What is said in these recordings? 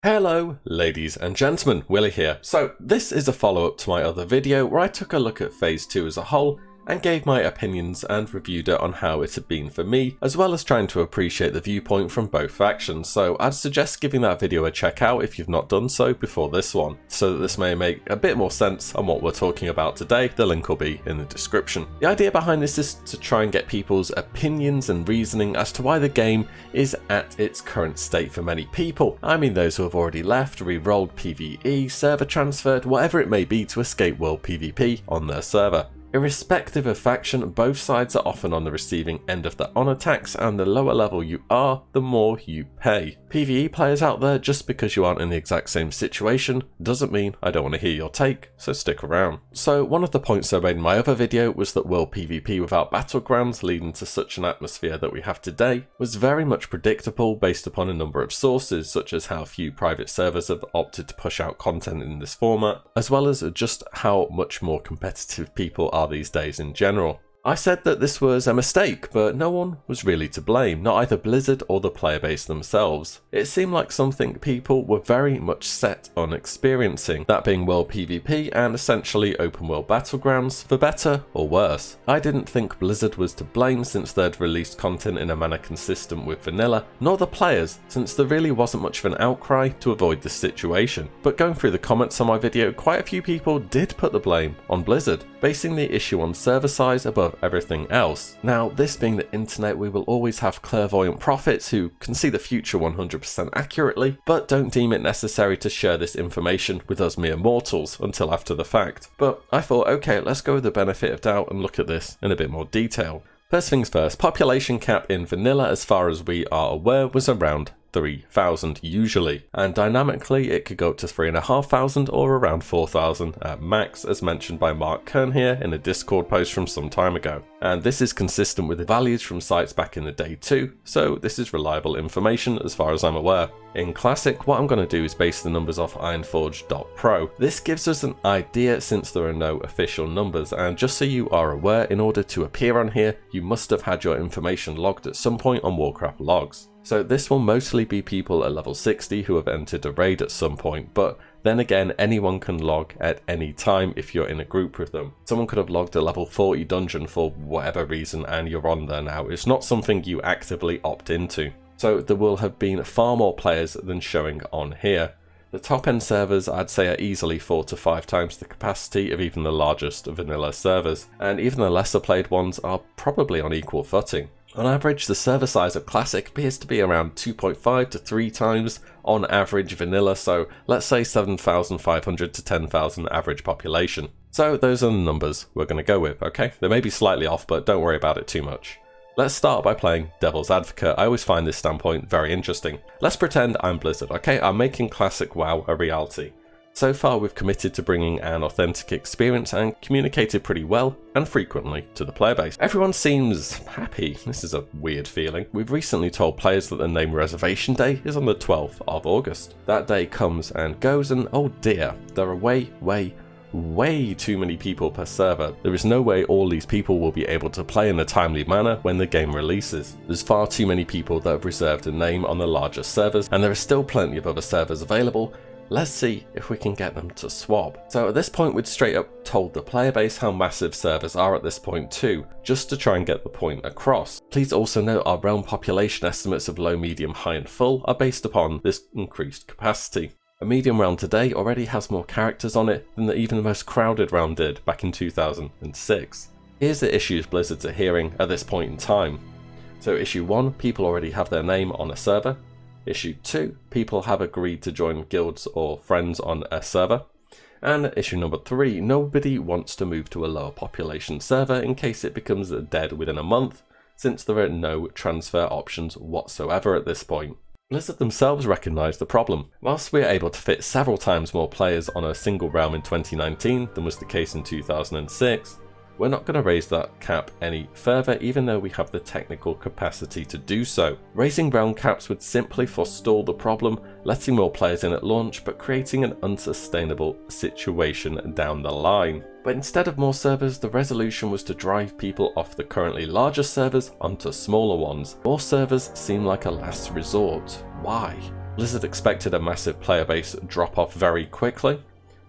Hello ladies and gentlemen, Willie here. So this is a follow-up to my other video where I took a look at Phase 2 as a whole and gave my opinions and reviewed it on how it had been for me, as well as trying to appreciate the viewpoint from both factions. So I'd suggest giving that video a check out if you've not done so before this one, so that this may make a bit more sense on what we're talking about today. The link will be in the description. The idea behind this is to try and get people's opinions and reasoning as to why the game is at its current state for many people. I mean those who have already left, re-rolled PvE, server transferred, whatever it may be to escape world PvP on their server. Irrespective of faction, both sides are often on the receiving end of the honour tax, and the lower level you are, the more you pay. PvE players out there, just because you aren't in the exact same situation doesn't mean I don't want to hear your take, so stick around. So one of the points I made in my other video was that world PvP without battlegrounds leading to such an atmosphere that we have today was very much predictable based upon a number of sources, such as how few private servers have opted to push out content in this format, as well as just how much more competitive people are these days in general. I said that this was a mistake, but no one was really to blame, not either Blizzard or the player base themselves. It seemed like something people were very much set on experiencing, that being world PvP and essentially open world battlegrounds, for better or worse. I didn't think Blizzard was to blame since they'd released content in a manner consistent with vanilla, nor the players, since there really wasn't much of an outcry to avoid this situation. But going through the comments on my video, quite a few people did put the blame on Blizzard, basing the issue on server size above everything else. Now, this being the internet, we will always have clairvoyant prophets who can see the future 100% accurately, but don't deem it necessary to share this information with us mere mortals until after the fact. But I thought, okay, let's go with the benefit of doubt and look at this in a bit more detail. First things first, population cap in vanilla, as far as we are aware, was around 3,000 usually, and dynamically it could go up to 3,500 or around 4,000 at max, as mentioned by Mark Kern here in a Discord post from some time ago. And this is consistent with the values from sites back in the day too, so this is reliable information as far as I'm aware. In Classic, what I'm going to do is base the numbers off ironforge.pro. This gives us an idea since there are no official numbers, and just so you are aware, in order to appear on here, you must have had your information logged at some point on Warcraft logs. So this will mostly be people at level 60 who have entered a raid at some point, but then again, anyone can log at any time if you're in a group with them. Someone could have logged a level 40 dungeon for whatever reason and you're on there now. It's not something you actively opt into. So there will have been far more players than showing on here. The top end servers I'd say are easily 4 to 5 times the capacity of even the largest vanilla servers, and even the lesser played ones are probably on equal footing. On average, the server size of Classic appears to be around 2.5 to 3 times on average vanilla, so let's say 7,500 to 10,000 average population. So those are the numbers we're going to go with, okay? They may be slightly off, but don't worry about it too much. Let's start by playing Devil's Advocate. I always find this standpoint very interesting. Let's pretend I'm Blizzard, okay? I'm making Classic WoW a reality. So far we've committed to bringing an authentic experience and communicated pretty well and frequently to the player base. Everyone seems happy. This is a weird feeling. We've recently told players that the name reservation day is on the 12th of August. That day comes and goes, and oh dear, there are way too many people per server. There is no way all these people will be able to play in a timely manner when the game releases. There's far too many people that have reserved a name on the larger servers, and there are still plenty of other servers available. Let's see if we can get them to swap. So at this point we'd straight up told the player base how massive servers are at this point too, just to try and get the point across. Please also note our realm population estimates of low, medium, high and full are based upon this increased capacity. A medium realm today already has more characters on it than even the most crowded realm did back in 2006. Here's the issues Blizzards are hearing at this point in time. So issue 1, people already have their name on a server. Issue 2, people have agreed to join guilds or friends on a server. And issue number 3, nobody wants to move to a lower population server in case it becomes dead within a month, since there are no transfer options whatsoever at this point. Blizzard themselves recognise the problem. Whilst we are able to fit several times more players on a single realm in 2019 than was the case in 2006, we're not going to raise that cap any further, even though we have the technical capacity to do so. Raising realm caps would simply forestall the problem, letting more players in at launch, but creating an unsustainable situation down the line. But instead of more servers, the resolution was to drive people off the currently larger servers onto smaller ones. More servers seem like a last resort. Why? Blizzard expected a massive player base drop off very quickly.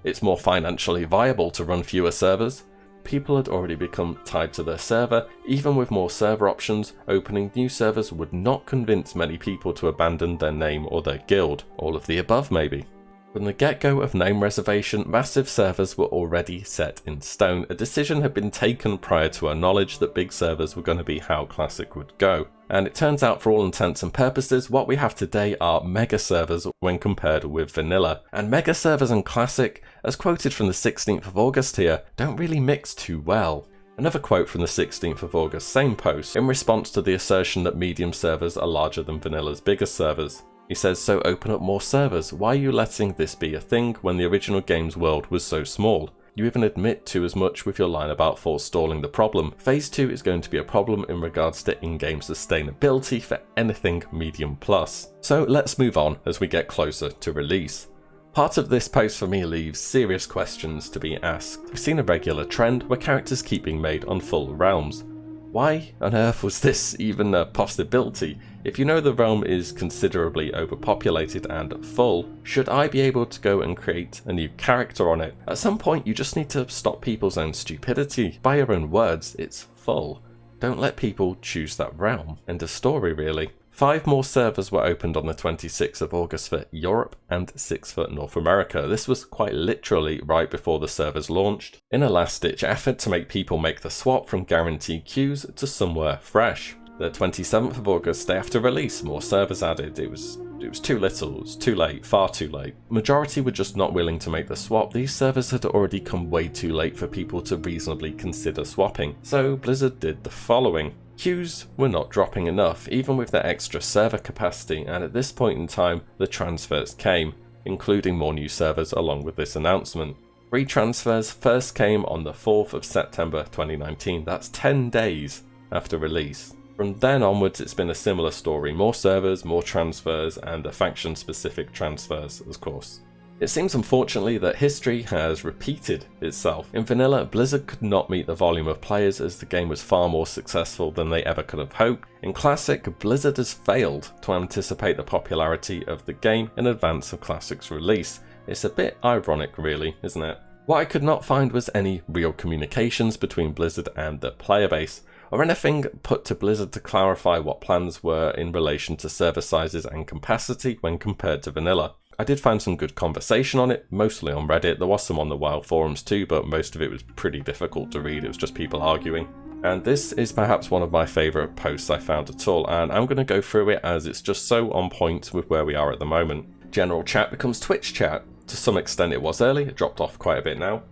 It's more financially viable to run fewer servers. People had already become tied to their server. Even with more server options, opening new servers would not convince many people to abandon their name or their guild. All of the above, maybe. From the get-go of name reservation, massive servers were already set in stone. A decision had been taken prior to our knowledge that big servers were going to be how Classic would go. And it turns out, for all intents and purposes, what we have today are mega servers when compared with vanilla. And mega servers and Classic, as quoted from the 16th of August here, don't really mix too well. Another quote from the 16th of August, same post, in response to the assertion that medium servers are larger than vanilla's bigger servers. He says, so open up more servers. Why are you letting this be a thing when the original game's world was so small? You even admit to as much with your line about forestalling the problem. Phase 2 is going to be a problem in regards to in-game sustainability for anything medium plus. So let's move on as we get closer to release. Part of this post for me leaves serious questions to be asked. We've seen a regular trend where characters keep being made on full realms. Why on earth was this even a possibility? If you know the realm is considerably overpopulated and full, should I be able to go and create a new character on it? At some point you just need to stop people's own stupidity. By your own words, it's full. Don't let people choose that realm. End of story really. 5 more servers were opened on the 26th of August for Europe and 6 for North America. This was quite literally right before the servers launched, in a last-ditch effort to make people make the swap from guaranteed queues to somewhere fresh. The 27th of August, day after release, more servers added. It was too little, it was too late, far too late. Majority were just not willing to make the swap. These servers had already come way too late for people to reasonably consider swapping. So Blizzard did the following. Queues were not dropping enough, even with their extra server capacity, and at this point in time, the transfers came, including more new servers along with this announcement. Free transfers first came on the 4th of September 2019, that's 10 days after release. From then onwards, it's been a similar story, more servers, more transfers, and the faction-specific transfers, of course. It seems unfortunately that history has repeated itself. In vanilla, Blizzard could not meet the volume of players as the game was far more successful than they ever could have hoped. In Classic, Blizzard has failed to anticipate the popularity of the game in advance of Classic's release. It's a bit ironic really, isn't it? What I could not find was any real communications between Blizzard and the player base, or anything put to Blizzard to clarify what plans were in relation to server sizes and capacity when compared to vanilla. I did find some good conversation on it, mostly on Reddit. There was some on the WoW forums too, but most of it was pretty difficult to read. It was just people arguing. And this is perhaps one of my favourite posts I found at all, and I'm going to go through it as it's just so on point with where we are at the moment. General chat becomes Twitch chat. To some extent it was early, it dropped off quite a bit now.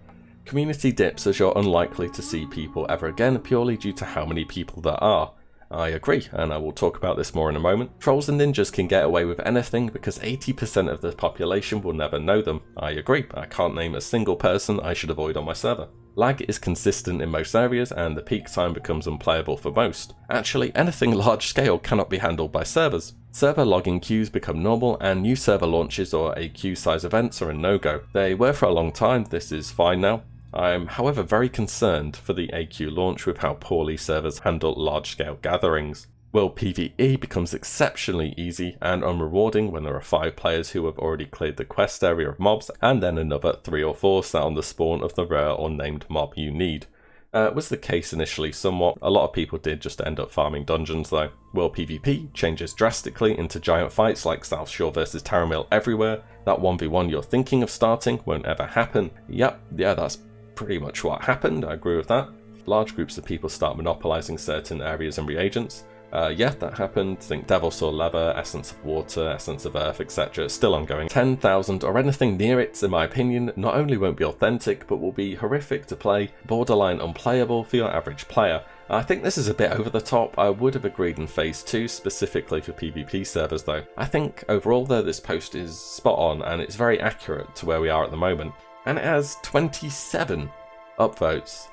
Community dips as you're unlikely to see people ever again purely due to how many people there are. I agree, and I will talk about this more in a moment. Trolls and ninjas can get away with anything because 80% of the population will never know them. I agree, I can't name a single person I should avoid on my server. Lag is consistent in most areas and the peak time becomes unplayable for most. Actually, anything large scale cannot be handled by servers. Server logging queues become normal and new server launches or AQ size events are a no-go. They were for a long time, this is fine now. I'm however very concerned for the AQ launch with how poorly servers handle large-scale gatherings. World PvE becomes exceptionally easy and unrewarding when there are 5 players who have already cleared the quest area of mobs and then another 3 or 4 sat on the spawn of the rare or named mob you need. Was the case initially somewhat. A lot of people did just end up farming dungeons though. World PvP changes drastically into giant fights like South Shore versus Taramil everywhere. That 1v1 you're thinking of starting won't ever happen. Yeah, that's pretty much what happened, I agree with that. Large groups of people start monopolizing certain areas and reagents. Yeah, that happened. Think Devil Saw Leather, Essence of Water, Essence of Earth, etc. It's still ongoing. 10,000 or anything near it, in my opinion, not only won't be authentic, but will be horrific to play, borderline unplayable for your average player. I think this is a bit over the top. I would have agreed in Phase 2, specifically for PvP servers though. I think overall though this post is spot on and it's very accurate to where we are at the moment. And it has 27 upvotes.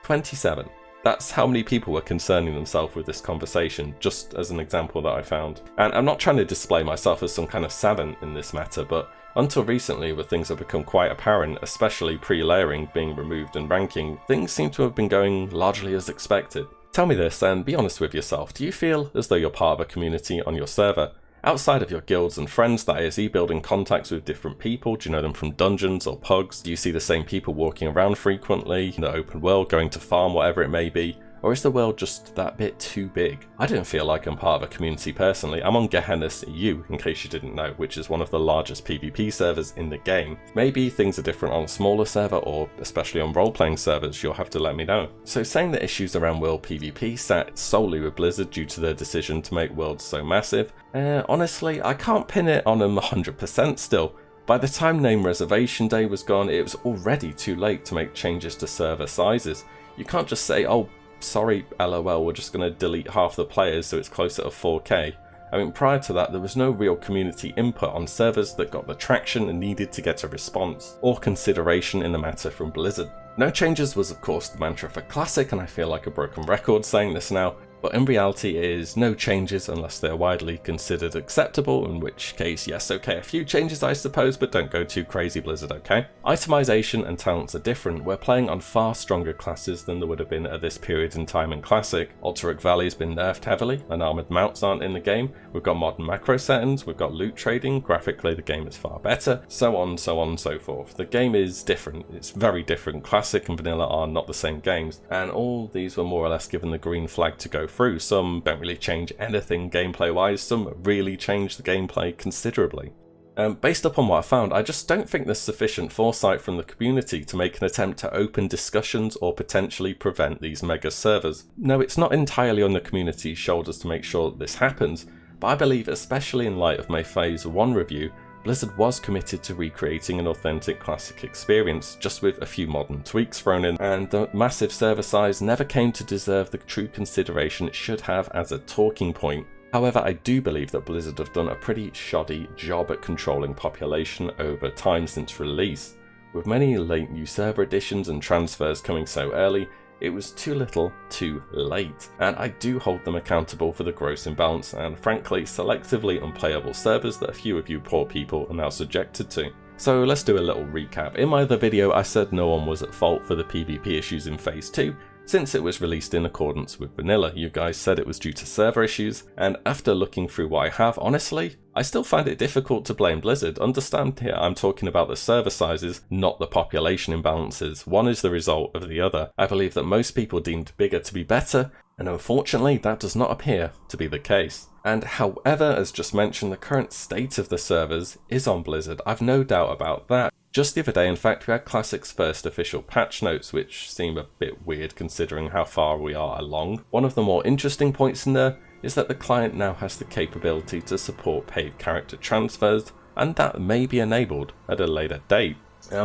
27. That's how many people were concerning themselves with this conversation, just as an example that I found. And I'm not trying to display myself as some kind of savant in this matter, but until recently, where things have become quite apparent, especially pre-layering being removed and ranking, things seem to have been going largely as expected. Tell me this and be honest with yourself, do you feel as though you're part of a community on your server? Outside of your guilds and friends, that is, are you building contacts with different people? Do you know them from dungeons or pugs? Do you see the same people walking around frequently in the open world, going to farm, whatever it may be? Or is the world just that bit too big? I don't feel like I'm part of a community personally. I'm on Gehenna's EU, in case you didn't know, which is one of the largest PvP servers in the game. Maybe things are different on a smaller server, or especially on role-playing servers, you'll have to let me know. So saying that issues around world PvP sat solely with Blizzard due to their decision to make worlds so massive, honestly, I can't pin it on them 100% still. By the time name reservation day was gone, it was already too late to make changes to server sizes. You can't just say, oh, sorry LOL, we're just going to delete half the players so it's closer to 4K. I mean, prior to that, there was no real community input on servers that got the traction and needed to get a response or consideration in the matter from Blizzard. No changes was of course the mantra for Classic, and I feel like a broken record saying this now, but in reality it is no changes unless they're widely considered acceptable, in which case yes, okay, a few changes I suppose, but don't go too crazy Blizzard, okay? Itemization and talents are different. We're playing on far stronger classes than there would have been at this period in time in Classic. Alterac Valley's been nerfed heavily, and armoured mounts aren't in the game, we've got modern macro settings, we've got loot trading, graphically the game is far better, so on, so forth. The game is different, it's very different. Classic and Vanilla are not the same games, and all these were more or less given the green flag to go through. Some don't really change anything gameplay wise, some really change the gameplay considerably. Based upon what I found, I just don't think there's sufficient foresight from the community to make an attempt to open discussions or potentially prevent these mega servers. No, it's not entirely on the community's shoulders to make sure that this happens, but I believe, especially in light of my Phase 1 review, Blizzard was committed to recreating an authentic Classic experience, just with a few modern tweaks thrown in, and the massive server size never came to deserve the true consideration it should have as a talking point. However, I do believe that Blizzard have done a pretty shoddy job at controlling population over time since release. With many late new server additions and transfers coming so early, it was too little, too late, and I do hold them accountable for the gross imbalance and frankly selectively unplayable servers that a few of you poor people are now subjected to. So let's do a little recap. In my other video I said no one was at fault for the PvP issues in Phase 2, since it was released in accordance with Vanilla. You guys said it was due to server issues, and after looking through what I have, honestly, I still find it difficult to blame Blizzard. Understand here, I'm talking about the server sizes, not the population imbalances. One is the result of the other. I believe that most people deemed bigger to be better, and unfortunately that does not appear to be the case. And however, as just mentioned, the current state of the servers is on Blizzard. I've no doubt about that. Just the other day, in fact, we had Classic's first official patch notes, which seem a bit weird considering how far we are along. One of the more interesting points in there is that the client now has the capability to support paid character transfers, and that may be enabled at a later date.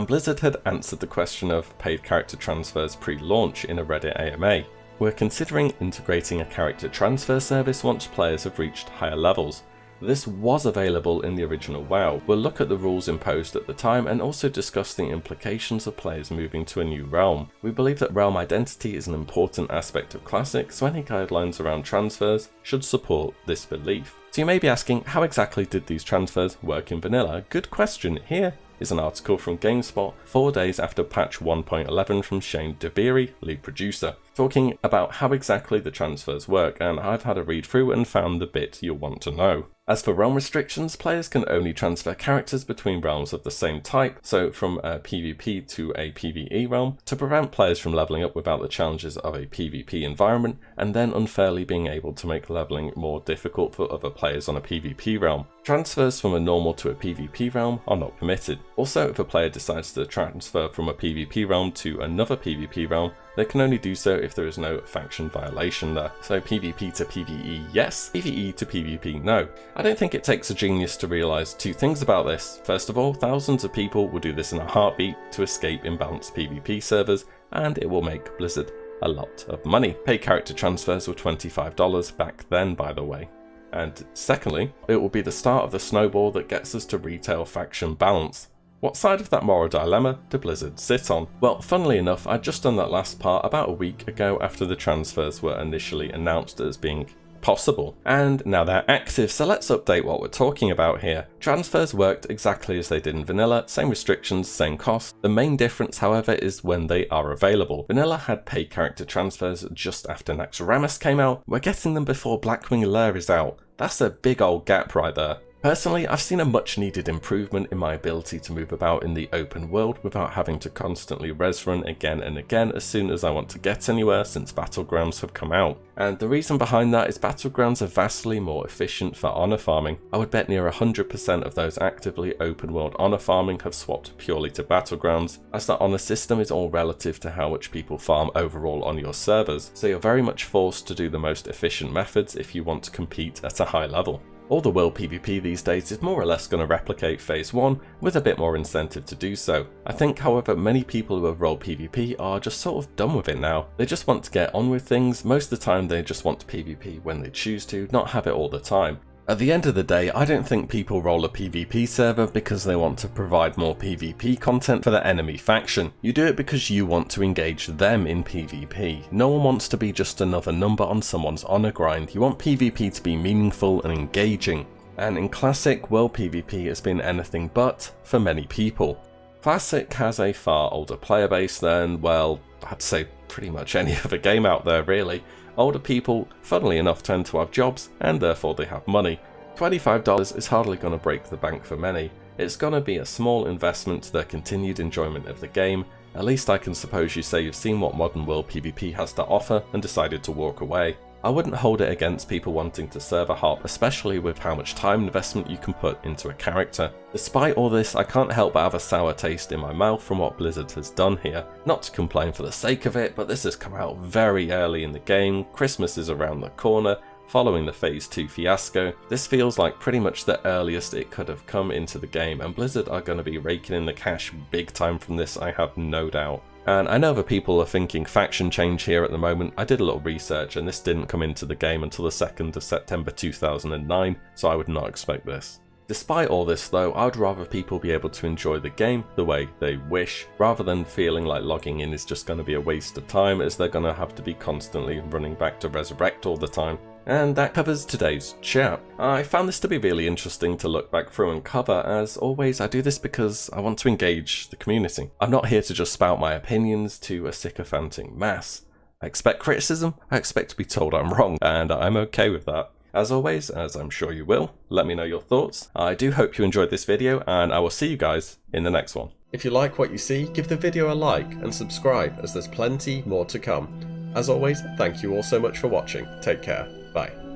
Blizzard had answered the question of paid character transfers pre-launch in a Reddit AMA. We're considering integrating a character transfer service once players have reached higher levels. This was available in the original WoW. We'll look at the rules imposed at the time and also discuss the implications of players moving to a new realm. We believe that realm identity is an important aspect of Classic, so any guidelines around transfers should support this belief. So you may be asking, how exactly did these transfers work in Vanilla? Good question. Here is an article from GameSpot 4 days after patch 1.11 from Shane Dabiri, lead producer, talking about how exactly the transfers work, and I've had a read through and found the bit you'll want to know. As for realm restrictions, players can only transfer characters between realms of the same type, so from a PvP to a PvE realm, to prevent players from leveling up without the challenges of a PvP environment, and then unfairly being able to make leveling more difficult for other players on a PvP realm. Transfers from a normal to a PvP realm are not permitted. Also, if a player decides to transfer from a PvP realm to another PvP realm, they can only do so if there is no faction violation there. So PvP to PvE yes, PvE to PvP no. I don't think it takes a genius to realise two things about this. First of all, thousands of people will do this in a heartbeat to escape imbalanced PvP servers, and it will make Blizzard a lot of money. Paid character transfers were $25 back then, by the way. And secondly, it will be the start of the snowball that gets us to retail faction balance. What side of that moral dilemma do Blizzard sit on? Well, funnily enough, I'd just done that last part about a week ago after the transfers were initially announced as being possible, and now they're active, so let's update what we're talking about here. Transfers worked exactly as they did in Vanilla, same restrictions, same cost. The main difference, however, is when they are available. Vanilla had paid character transfers just after Naxxramas came out. We're getting them before Blackwing Lair is out. That's a big old gap right there. Personally, I've seen a much needed improvement in my ability to move about in the open world without having to constantly res run again and again as soon as I want to get anywhere since Battlegrounds have come out. And the reason behind that is Battlegrounds are vastly more efficient for honor farming. I would bet near 100% of those actively open world honor farming have swapped purely to Battlegrounds, as the honor system is all relative to how much people farm overall on your servers, so you're very much forced to do the most efficient methods if you want to compete at a high level. All the world PvP these days is more or less going to replicate Phase 1 with a bit more incentive to do so. I think, however, many people who have rolled PvP are just sort of done with it now. They just want to get on with things. Most of the time they just want PvP when they choose to, not have it all the time. At the end of the day, I don't think people roll a PvP server because they want to provide more PvP content for the enemy faction. You do it because you want to engage them in PvP. No one wants to be just another number on someone's honor grind. You want PvP to be meaningful and engaging. And in Classic, world PvP has been anything but for many people. Classic has a far older player base than, well, I'd say pretty much any other game out there really. Older people, funnily enough, tend to have jobs and therefore they have money. $25 is hardly going to break the bank for many. It's going to be a small investment to their continued enjoyment of the game. At least I can suppose you say you've seen what modern world PvP has to offer and decided to walk away. I wouldn't hold it against people wanting to server hop, especially with how much time investment you can put into a character. Despite all this, I can't help but have a sour taste in my mouth from what Blizzard has done here. Not to complain for the sake of it, but this has come out very early in the game, Christmas is around the corner, following the Phase 2 fiasco. This feels like pretty much the earliest it could have come into the game, and Blizzard are going to be raking in the cash big time from this, I have no doubt. And I know other people are thinking faction change here at the moment. I did a little research and this didn't come into the game until the 2nd of September 2009, so I would not expect this. Despite all this though, I'd rather people be able to enjoy the game the way they wish, rather than feeling like logging in is just going to be a waste of time as they're going to have to be constantly running back to resurrect all the time. And that covers today's chat. I found this to be really interesting to look back through and cover. As always, I do this because I want to engage the community. I'm not here to just spout my opinions to a sycophanting mass. I expect criticism, I expect to be told I'm wrong, and I'm okay with that. As always, as I'm sure you will, let me know your thoughts. I do hope you enjoyed this video, and I will see you guys in the next one. If you like what you see, give the video a like and subscribe, as there's plenty more to come. As always, thank you all so much for watching. Take care. Bye.